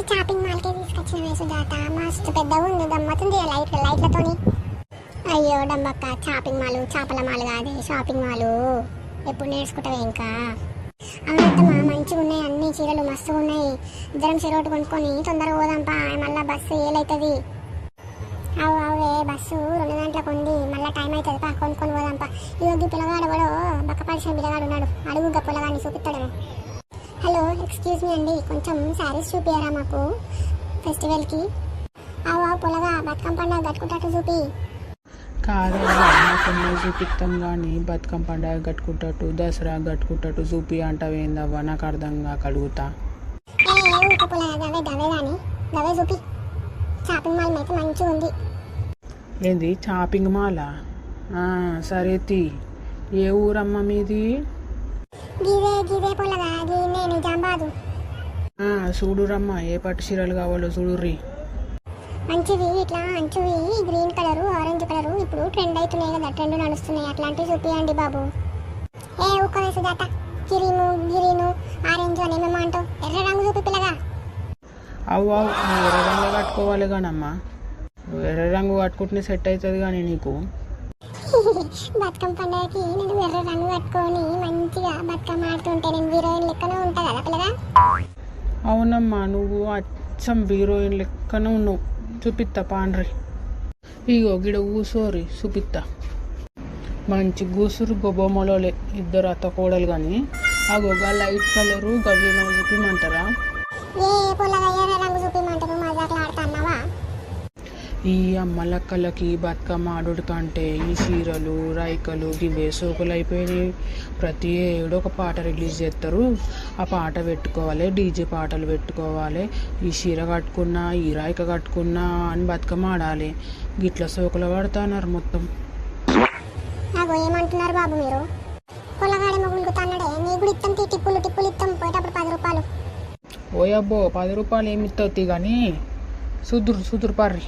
Shopping మాల్కే తీసుకొచ్చిన సుజాత. మస్తు పెద్దగా ఉంది, గమ్మతుంది లైట్లతోని. అయ్యో డమ్మక్క, షాపింగ్ మాల్ చేపల మాల్ కాదు, షాపింగ్ మాల్. ఎప్పుడు నేర్చుకుంటావే ఇంకా? అవునత్తమ్మా, మంచిగా ఉన్నాయి అన్ని చీరలు, మస్తుగా ఉన్నాయి. ఇద్దరం చెరోటు కొనుక్కొని తొందరగా పోదాంపా, మళ్ళీ బస్సు ఏలవుతుంది. అవే బస్సు 2 గంటలకు ఉంది, మళ్ళీ టైం అవుతుంది పా, కొనుక్కొని పోదాంపా. ఇవద్దు పిల్లగాడు కూడా బక్కపడిచిన పిల్లగాడు ఉన్నాడు, అడుగుగా పిల్లగాడిని చూపిస్తాడేమో. హలో, ఎక్స్క్యూజ్ మీ అండి, కొంచెం శారీస్ చూపియారా మాకు ఫెస్టివల్కి? పొలగా బతుకమ్మ పండుగ కట్టుకుంటట్టు చూపి. కాదు, చూపిస్తాం కానీ బతుకమ్మ పండుగ కట్టుకుంటట్టు, దసరా కట్టుకుంటట్టు చూపి అంటావేందవ్వా? నాకు అర్థం కాక అడుగుతా. పొలగా గవే కానీ గవే చూపి. షాపింగ్ మాల్ అయితే మంచిగా ఉంది. ఏంది షాపింగ్ మాలా? సరే తీ. ఏ ఊరమ్మ మీది? గిదే పొలగా, గిదే నిజామాబాదు. చూడురమ్మ, ఏ పట్టు చీరలు కావాలో చూడుర్రి. మంచివి ఇట్లా మంచివి, గ్రీన్ కలరు, ఆరెంజ్ కలరు ఇప్పుడు ట్రెండ్ అవుతున్నాయి కదా, ట్రెండ్ నడుస్తున్నాయి, అట్లాంటివి చూపియండి బాబు. ఊక వేసుదాట, గ్రీను ఆరెంజ్ అని ఏమేమో అంటావు, ఎర్ర రంగు చూపి పిల్లగా. నువ్వు ఎర్ర రంగు కట్టుకోవాలి కానమ్మా, నువ్వు ఎర్ర రంగు కట్టుకుంటే సెట్ అవుతుంది కానీ నీకు. బతుకమ్మ పండుగకి నేను ఎర్ర రంగు కట్టుకొని మంచిగా బతుకమ్మ ఆడుతుంటే నేను హీరోయిన్ లెక్కనే ఉంటా కదా పిల్లగా. అవునమ్మా, నువ్వు అచ్చం హీరోయిన్ లెక్కనే ఉన్నావు. చూపిస్తా పాండ్రి. ఇగో గిడ కూసోరి చూపిస్తా. మంచి కూసురు గొబ్బొమ్మలోలే, ఇద్దరు అత్త కోడలు కానీ. అగోగా లైట్ కలరు గజీనో చూపిమంటారా? ఈ అమ్మలక్కలకి బతుకమ్మ ఆడుడు కంటే ఈ చీరలు రైకలు ఇవే సోకులు అయిపోయినాయి. ప్రతి ఏడో ఒక పాట రిలీజ్ చేస్తారు, ఆ పాట పెట్టుకోవాలి, డీజే పాటలు పెట్టుకోవాలి. ఈ చీర కట్టుకున్నా, ఈ రాయిక కట్టుకున్నా అని బతుకమ్మ ఆడాలి. గిట్ల సోకులు పడుతున్నారు మొత్తం. ఏమంటున్నారు బాబు మీరు? పొలగాడే మొగులు తన్నాడే, నీ కూడా ఇస్తాం, టిప్పులు ఇస్తాం, పోయేటప్పుడు 10 రూపాయలు. ఓయబ్బో, 10 రూపాయలు ఏమి ఇస్తావు కానీ సుదురు పార్రి.